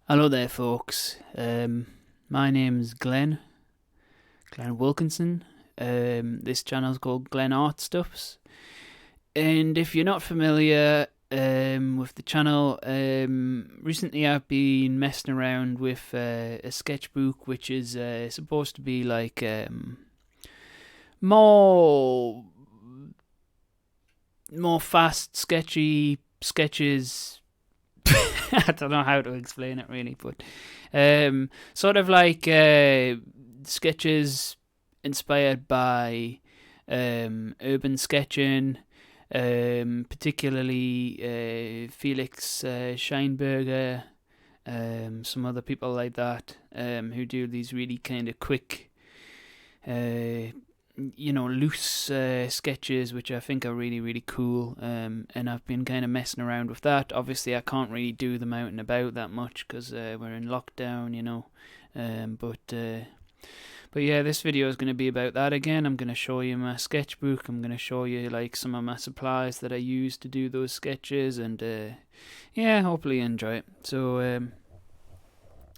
Hello there, folks. My name's Glenn Wilkinson. This channel's called Glenn Art Stuffs. And if you're not familiar with the channel, recently I've been messing around with a sketchbook which is supposed to be like more fast, sketchy sketches. I don't know how to explain it really, but sort of like sketches inspired by urban sketching, particularly Felix Scheinberger, some other people like that, who do these really kind of quick, loose sketches, which I think are really, really cool. And I've been kind of messing around with that. Obviously, I can't really do them out and about that much because we're in lockdown, But yeah, this video is going to be about that again. I'm going to show you my sketchbook. I'm going to show you like some of my supplies that I use to do those sketches, and hopefully you enjoy it. So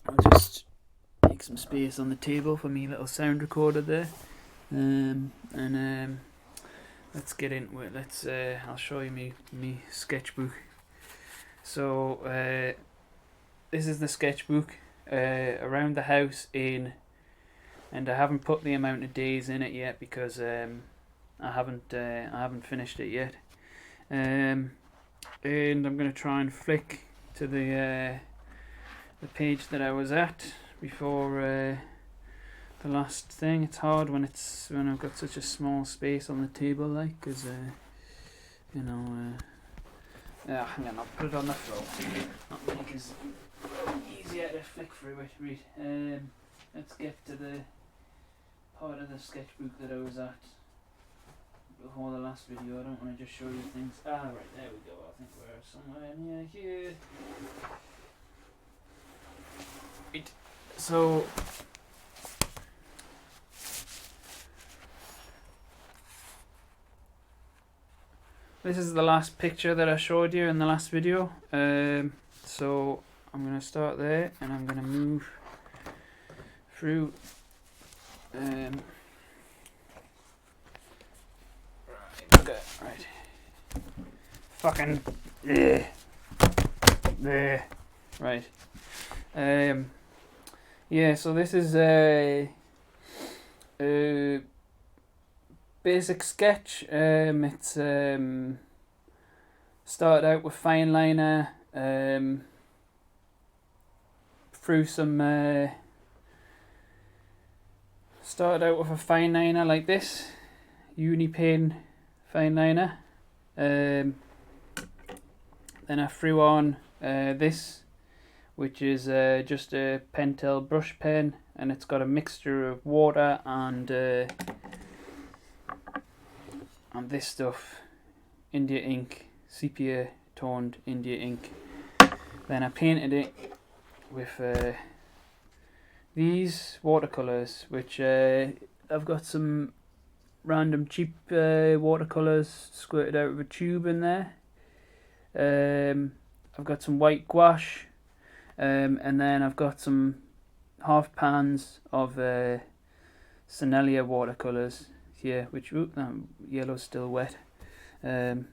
I'll just make some space on the table for me little sound recorder there. Let's get into it. I'll show you me sketchbook. So this is the sketchbook around the house and I haven't put the amount of days in it yet because I haven't finished it yet. And I'm gonna try and flick to the page that I was at before. The last thing. It's hard when I've got such a small space on the table, like, because hang on, I'll put it on the floor. Not make it easier to flick through it. Right. Let's get to the part of the sketchbook that I was at before the last video. I don't want to just show you things. Right, there we go. I think we're somewhere near here. Right. So this is the last picture that I showed you in the last video. So I'm going to start there and I'm going to move through. Right. Fucking. There. Right. Yeah, so this is a basic sketch. It's started out with fineliner, through some started out with a fineliner like this, Unipaint fineliner. Then I threw on this, which is just a pentel brush pen, and it's got a mixture of water and this stuff, India ink, sepia toned India ink. Then I painted it with these watercolors, which I've got some random cheap watercolors squirted out of a tube in there. I've got some white gouache, and then I've got some half pans of Sennelier watercolors here, which that yellow's still wet. And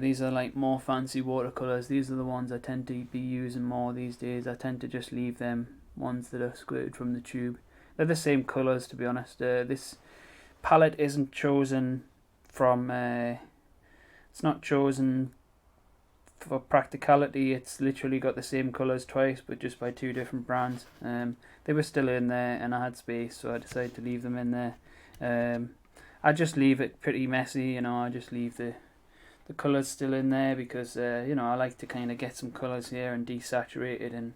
these are like more fancy watercolors. These are the ones I tend to be using more these days. I tend to just leave them ones that are squirted from the tube. They're the same colors, to be honest. This palette isn't chosen from it's not chosen for practicality. It's literally got the same colors twice, but just by two different brands. They were still in there and I had space, so I decided to leave them in there. I just leave it pretty messy, I just leave the colours still in there because I like to kind of get some colours here and desaturate it in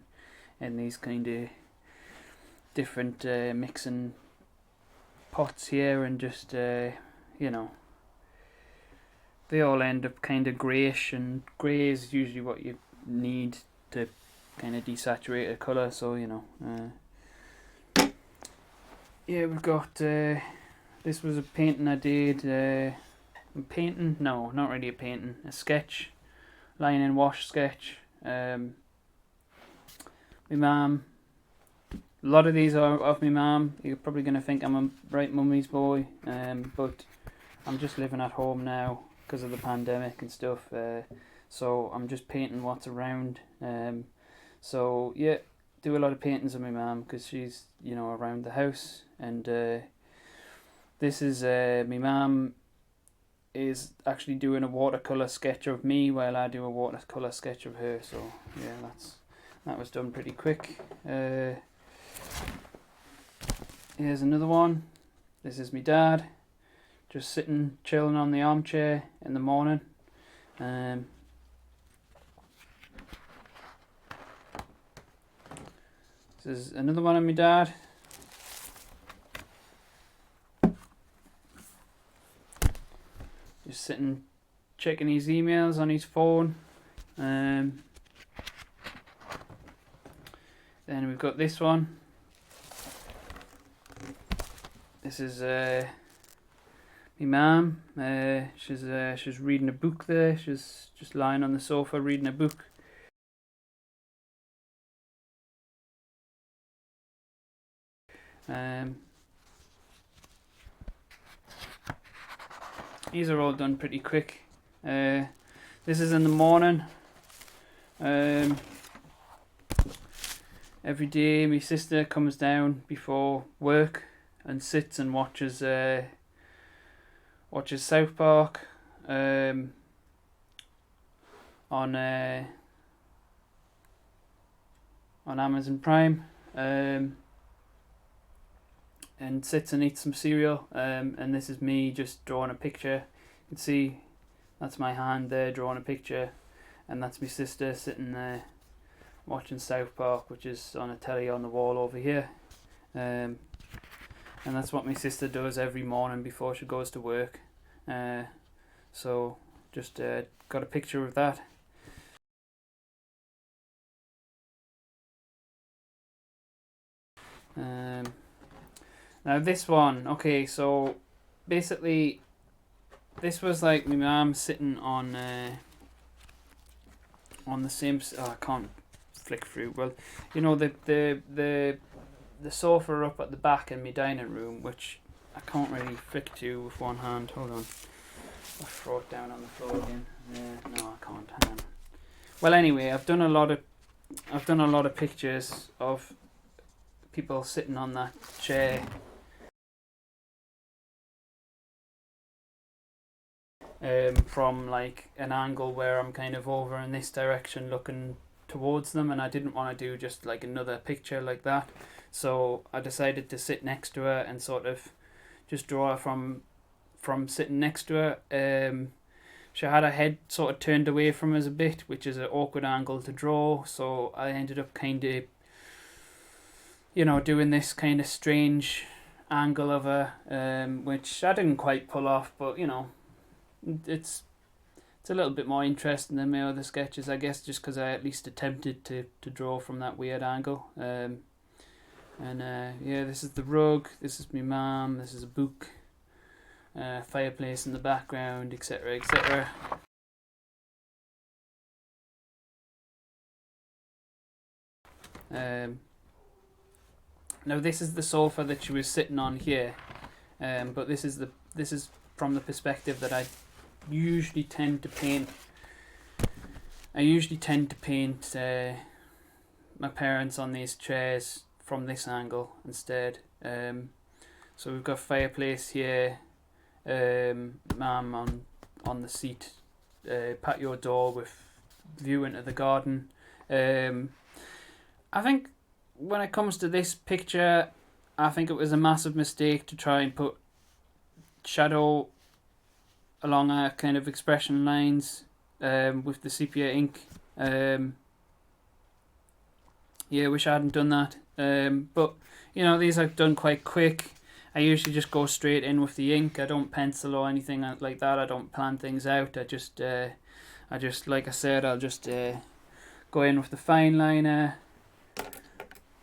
these kind of different mixing pots here, and just they all end up kind of greyish, and grey is usually what you need to kind of desaturate a colour. So we've got this was a painting I did. Painting? No, not really a painting. A sketch, line and wash sketch. My mum. A lot of these are of my mum. You're probably going to think I'm a right mummy's boy, but I'm just living at home now because of the pandemic and stuff. So I'm just painting what's around. So yeah, do a lot of paintings of my mum because she's, you know, around the house. And this is my mum is actually doing a watercolor sketch of me while I do a watercolor sketch of her. So yeah, that was done pretty quick. Here's another one. This is my dad, just sitting chilling on the armchair in the morning. This is another one of my dad. Just sitting checking his emails on his phone. Then we've got this one. This is my mum. She's reading a book there. She's just lying on the sofa reading a book. These are all done pretty quick. This is in the morning. Every day my sister comes down before work and sits and watches South Park on Amazon Prime, and sits and eats some cereal. And this is me just drawing a picture. You can see that's my hand there drawing a picture, and that's my sister sitting there watching South Park, which is on a telly on the wall over here. And that's what my sister does every morning before she goes to work. So just got a picture of that. Now this one, okay, so basically this was like my mum sitting on the same. I can't flick through. Well, you know, the sofa up at the back in my dining room, which I can't really flick to with one hand. Hold on, I'll throw it down on the floor again. No, I can't. Hang on. Well, anyway, I've done a lot of pictures of people sitting on that chair. From like an angle where I'm kind of over in this direction looking towards them, and I didn't want to do just like another picture like that, so I decided to sit next to her and sort of just draw her from sitting next to her. She had her head sort of turned away from us a bit, which is an awkward angle to draw, so I ended up kind of, you know, doing this kind of strange angle of her, which I didn't quite pull off, but you know, it's a little bit more interesting than my other sketches, I guess, just because I at least attempted to draw from that weird angle. Yeah, this is the rug, this is my mum, this is a book, fireplace in the background, etc, etc. Now this is the sofa that she was sitting on here, but this is from the perspective that I usually tend to paint. I usually tend to paint my parents on these chairs from this angle instead. So we've got fireplace here, mum on the seat, patio door with view into the garden. I think when it comes to this picture, I think it was a massive mistake to try and put shadow along our kind of expression lines with the sepia ink. Yeah, wish I hadn't done that. But you know, these are done quite quick. I usually just go straight in with the ink. I don't pencil or anything like that. I don't plan things out. I just like I said, I'll just go in with the fineliner,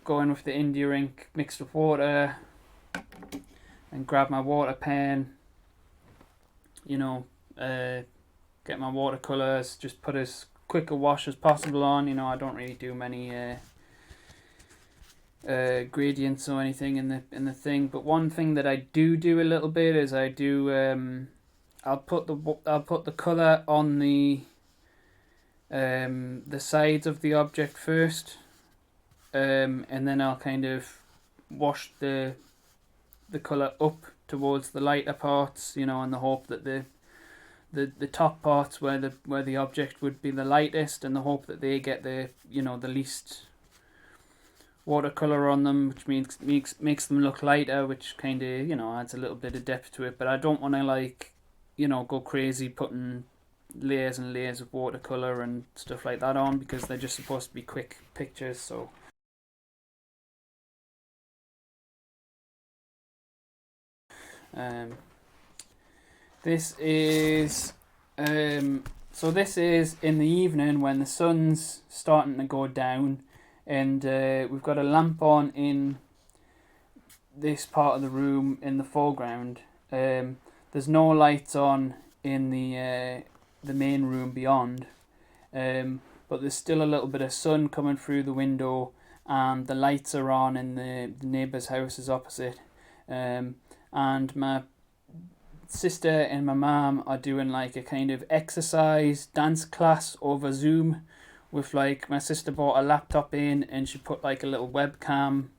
go in with the India ink mixed with water, and grab my water pen. You know, get my watercolors, just put as quick a wash as possible on. You know, I don't really do many gradients or anything in the thing. But one thing that I do a little bit is I do I'll put the color on the sides of the object first, and then I'll kind of wash the color up towards the lighter parts, you know, in the hope that the top parts where the object would be the lightest, and the hope that they get the, you know, the least watercolor on them, which makes them look lighter, which kind of, you know, adds a little bit of depth to it. But I don't want to, like, you know, go crazy putting layers and layers of watercolor and stuff like that on, because they're just supposed to be quick pictures. So this is this is in the evening when the sun's starting to go down, and we've got a lamp on in this part of the room in the foreground. There's no lights on in the main room beyond, but there's still a little bit of sun coming through the window, and the lights are on in the neighbour's houses opposite. And my sister and my mum are doing like a kind of exercise dance class over Zoom, with, like, my sister bought a laptop in, and she put like a little webcam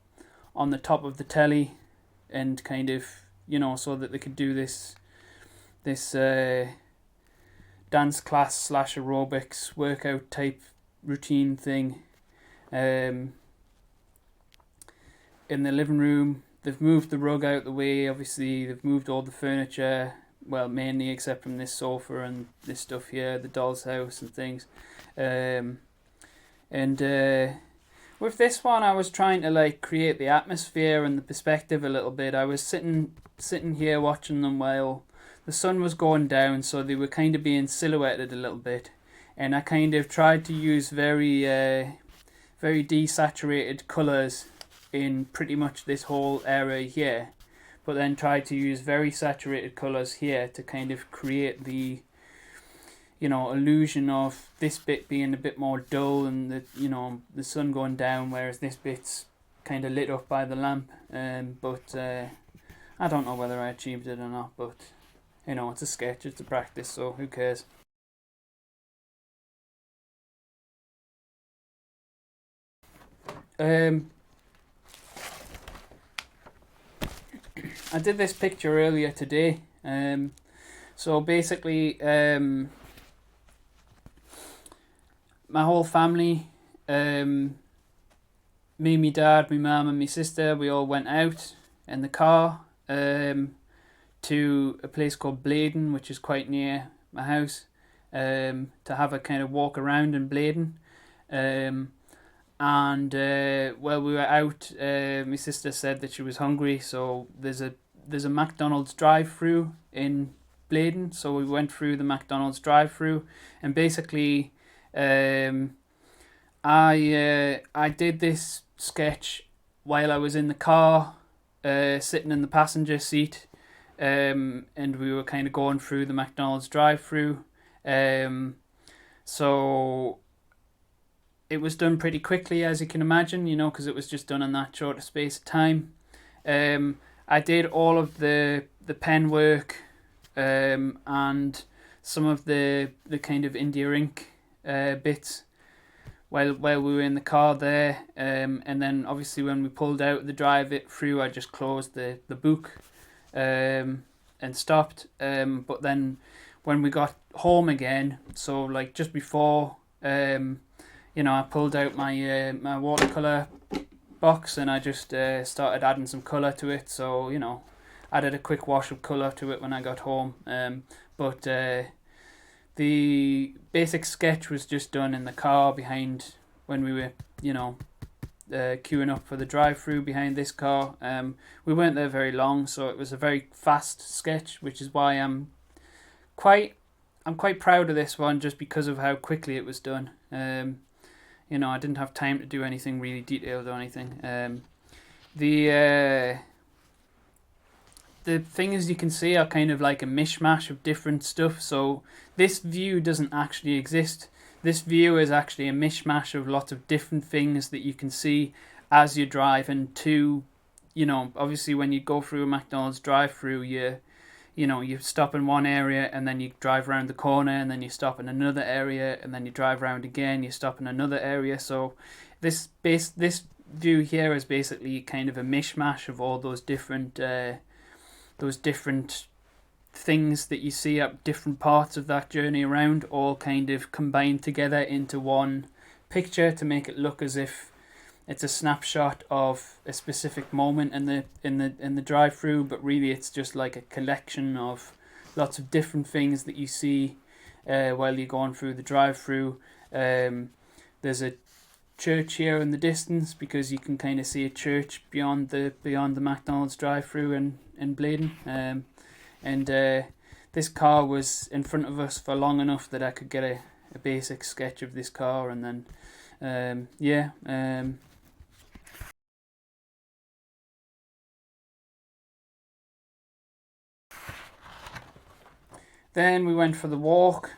on the top of the telly, and kind of, you know, so that they could do this dance class / aerobics workout type routine thing in the living room. They've moved the rug out the way, obviously. They've moved all the furniture, well, mainly except from this sofa and this stuff here, the doll's house and things. With this one, I was trying to, like, create the atmosphere and the perspective a little bit. I was sitting here watching them while the sun was going down, so they were kind of being silhouetted a little bit. And I kind of tried to use very desaturated colours in pretty much this whole area here, but then tried to use very saturated colours here to kind of create the, you know, illusion of this bit being a bit more dull and the, you know, the sun going down, whereas this bit's kind of lit up by the lamp. But I don't know whether I achieved it or not, but, you know, it's a sketch, it's a practice, so who cares. I did this picture earlier today. So basically, my whole family, me, my dad, my mum and my sister, we all went out in the car to a place called Bladen, which is quite near my house, to have a kind of walk around in Bladen. And while we were out, my sister said that she was hungry, so there's a McDonald's drive-through in Bladen, so we went through the McDonald's drive-through, and basically I did this sketch while I was in the car, sitting in the passenger seat, and we were kind of going through the McDonald's drive-through. So it was done pretty quickly, as you can imagine, you know, because it was just done in that short space of time. I did all of the pen work, and some of the kind of India ink bits while we were in the car there, and then obviously when we pulled out the drive it through, I just closed the book and stopped. But then when we got home again, so like just before, you know, I pulled out my my watercolor box, and I just started adding some color to it. So, you know, added a quick wash of color to it when I got home. But the basic sketch was just done in the car behind, when we were, you know, queuing up for the drive-through behind this car. We weren't there very long, so it was a very fast sketch, which is why I'm quite proud of this one, just because of how quickly it was done. You know, I didn't have time to do anything really detailed or anything. The things you can see are kind of like a mishmash of different stuff. So this view doesn't actually exist. this view is actually a mishmash of lots of different things that you can see as you're driving to, you know, obviously when you go through a McDonald's drive-through, you stop in one area and then you drive around the corner and then you stop in another area and then you drive around again, you stop in another area. So this view here is basically kind of a mishmash of all those different things that you see at different parts of that journey around, all kind of combined together into one picture to make it look as if it's a snapshot of a specific moment in the drive-through, but really it's just like a collection of lots of different things that you see while you're going through the drive-through. There's a church here in the distance because you can kind of see a church beyond the McDonald's drive-through in Bladen. And this car was in front of us for long enough that I could get a basic sketch of this car, and then then we went for the walk.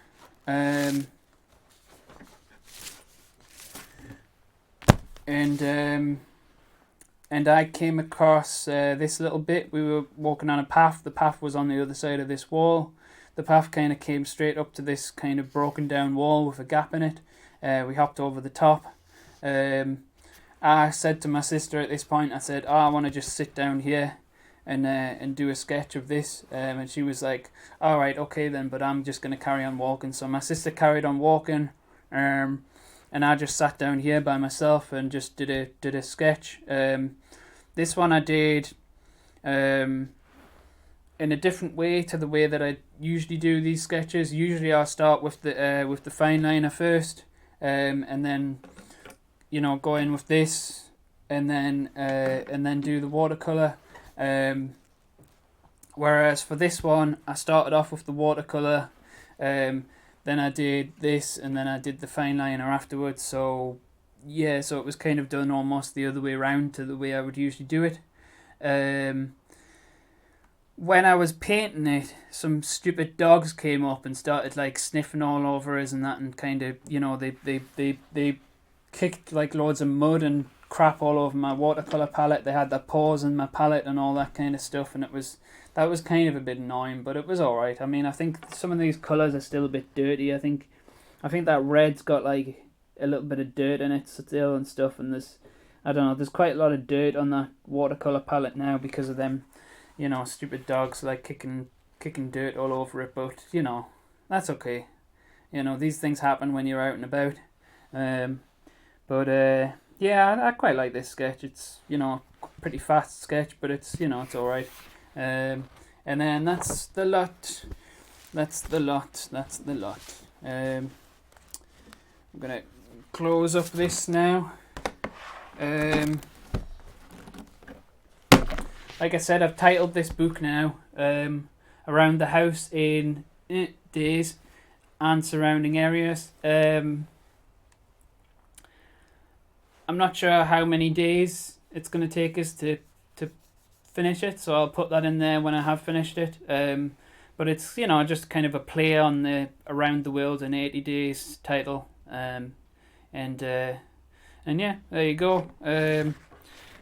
And I came across this little bit. We were walking on a path. The path was on the other side of this wall. The path kind of came straight up to this kind of broken down wall with a gap in it. We hopped over the top. I said to my sister at this point, I said, I want to just sit down here and do a sketch of this. And she was like, all right, okay then, but I'm just going to carry on walking. So my sister carried on walking. And I just sat down here by myself and just did a sketch. This one I did in a different way to the way that I usually do these sketches. Usually I'll start with the fineliner first, and then go in with this, and then do the watercolor. Whereas for this one, I started off with the watercolor. Then I did this, and then I did the fineliner afterwards. So it was kind of done almost the other way around to the way I would usually do it. When I was painting it, some stupid dogs came up and started like sniffing all over us and that, and kind of they kicked like loads of mud and crap all over my watercolor palette. They had their paws in my palette and all that kind of stuff, and that was kind of a bit annoying, but it was alright. I mean, I think some of these colours are still a bit dirty. I think that red's got like a little bit of dirt in it still and stuff, and there's quite a lot of dirt on that watercolour palette now because of them, stupid dogs like kicking dirt all over it, but that's okay. These things happen when you're out and about. I quite like this sketch. It's, a pretty fast sketch, but it's alright. And then that's the lot. I'm gonna close up this now. Like I said, I've titled this book now Around the House in Days and Surrounding Areas. I'm not sure how many days it's going to take us to finish it, so I'll put that in there when I have finished it. But it's just kind of a play on the Around the World in 80 Days title. And there you go.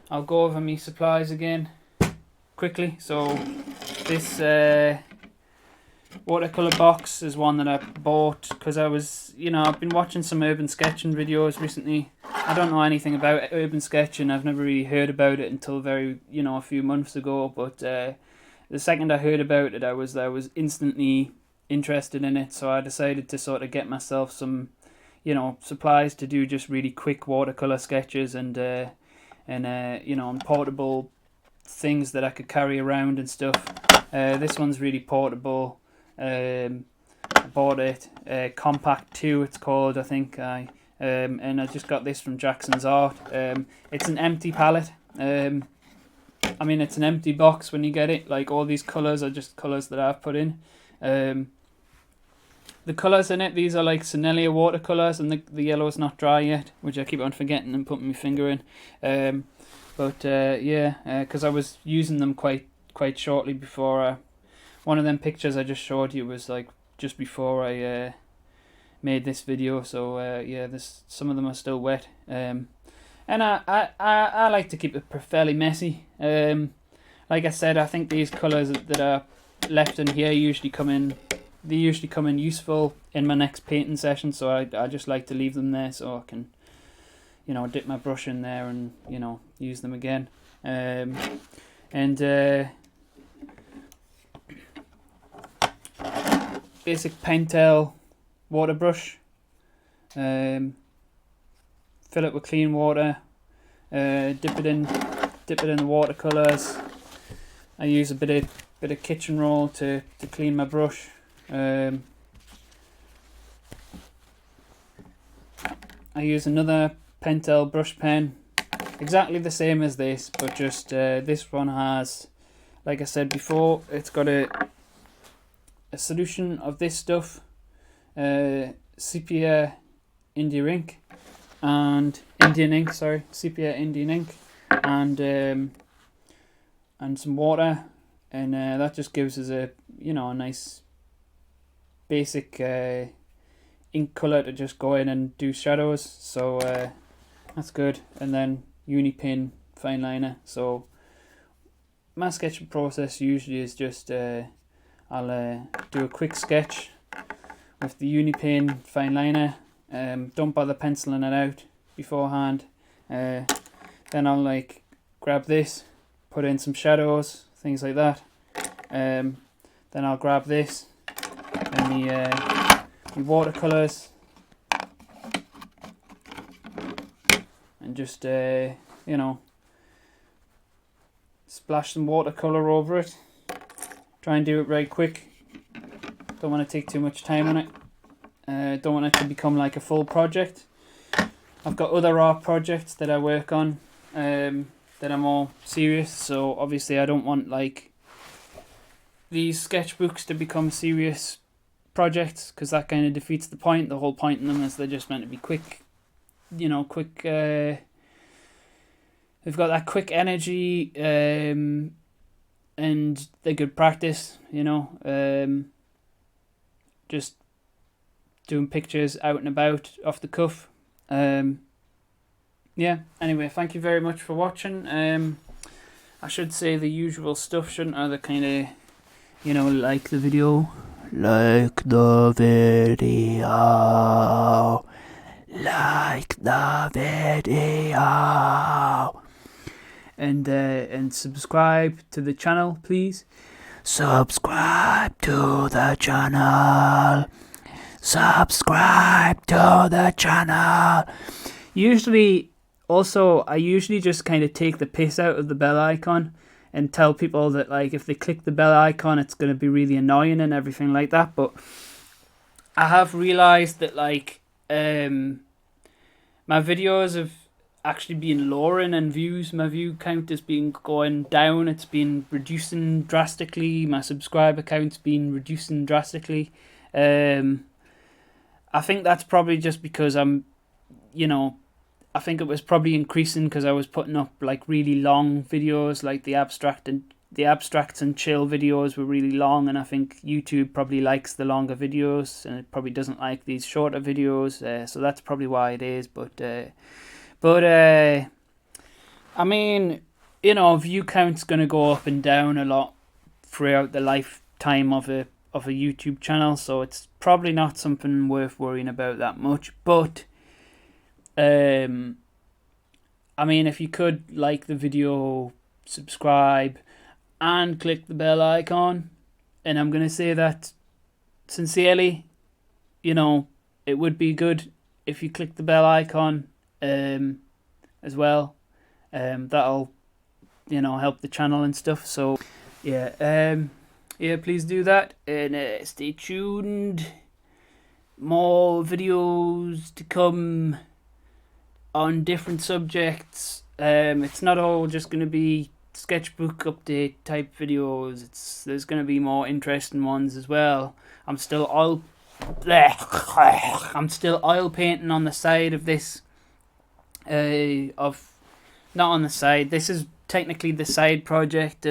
I'll go over my supplies again quickly. So this watercolor box is one that I bought because I was, I've been watching some urban sketching videos recently. I don't know anything about urban sketching. I've never really heard about it until a few months ago. But the second I heard about it, I was instantly interested in it. So I decided to sort of get myself some, supplies to do just really quick watercolor sketches and portable things that I could carry around and stuff. This one's really portable. I bought it, Compact 2 it's called, I think. And I just got this from Jackson's Art. It's an empty palette. It's an empty box when you get it. Like, all these colours are just colours that I've put in. The colours in it, these are like Sennelier watercolours, and the yellow is not dry yet, which I keep on forgetting and putting my finger in. Because I was using them quite shortly before. One of them pictures I just showed you was like just before I made this video. So yeah, some of them are still wet. And I like to keep it fairly messy. Like I said, I think these colours that are left in here usually come in useful in my next painting session. So I just like to leave them there so I can, dip my brush in there and, use them again. Basic pentel water brush. Fill it with clean water. Dip it in the watercolors. I use a bit of kitchen roll to clean my brush. I use another pentel brush pen, exactly the same as this, but just this one has, like I said before, it's got a solution of this stuff, sepia Indian ink, sepia Indian ink, and some water, and that just gives us a nice basic ink color to just go in and do shadows. So that's good. And then Unipin fineliner. So my sketching process usually is just I'll do a quick sketch with the Unipin fineliner. Don't bother penciling it out beforehand. Then I'll grab this, put in some shadows, things like that. Then I'll grab this and the watercolors and just splash some watercolor over it. Try and do it right quick. Don't want to take too much time on it. Don't want it to become like a full project. I've got other art projects that I work on that are more serious, so obviously I don't want these sketchbooks to become serious projects, because that kind of defeats the point. The whole point in them is they're just meant to be quick, they've got that quick energy, and they're good practice, just doing pictures out and about off the cuff. Yeah, anyway, thank you very much for watching. I should say the usual stuff, shouldn't I? The kind of, like the video. Like the video. Like the video. And subscribe to the channel, please. Subscribe to the channel. Subscribe to the channel. I usually just kind of take the piss out of the bell icon and tell people that if they click the bell icon it's going to be really annoying and everything like that, but I have realized that my videos have actually been lowering in views. My view count has been going down. It's been reducing drastically. My subscriber count's been reducing drastically. I think that's probably just because I think it was probably increasing because I was putting up really long videos, like the abstracts and chill videos were really long, and I think YouTube probably likes the longer videos and it probably doesn't like these shorter videos, so that's probably why it is. But I mean, view count's gonna go up and down a lot throughout the lifetime of a YouTube channel, so it's probably not something worth worrying about that much. But I mean, if you could like the video, subscribe, and click the bell icon, and I'm gonna say that sincerely, it would be good if you click the bell icon as well. That'll help the channel and stuff. So yeah, please do that, and stay tuned. More videos to come on different subjects. It's not all just going to be sketchbook update type videos. There's going to be more interesting ones as well. I'm still oil painting on the side of this. Not on the side. This is technically the side project,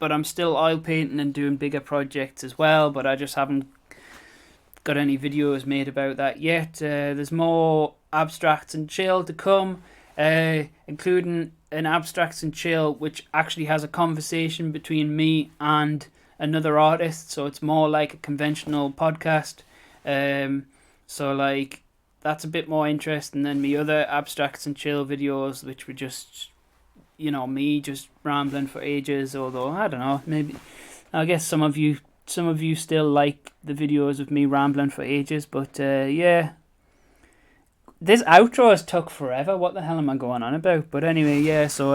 but I'm still oil painting and doing bigger projects as well. But I just haven't got any videos made about that yet. There's more abstracts and chill to come, including an abstracts and chill which actually has a conversation between me and another artist, so it's more like a conventional podcast. So like that's a bit more interesting than me other abstracts and chill videos, which were just, you know, me just rambling for ages. Although I don't know, maybe I guess some of you still like the videos of me rambling for ages. But yeah, this outro has took forever. What the hell am I going on about? But anyway, yeah. So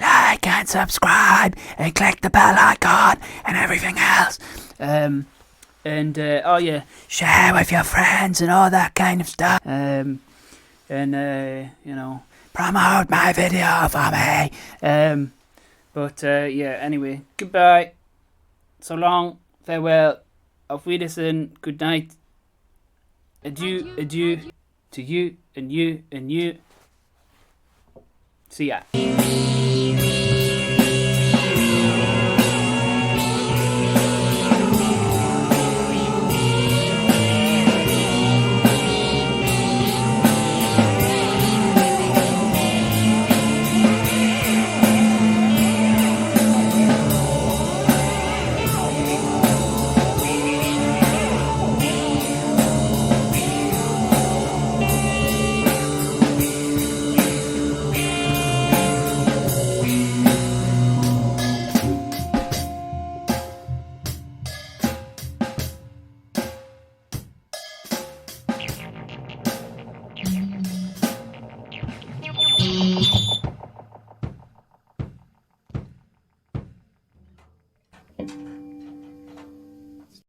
like and subscribe and click the bell icon and everything else. Oh yeah, share with your friends and all that kind of stuff. You know, promote my video for me. But yeah, anyway, goodbye. So long, farewell, auf Wiedersehen, good night. Adieu, adieu to you and you and you. See ya.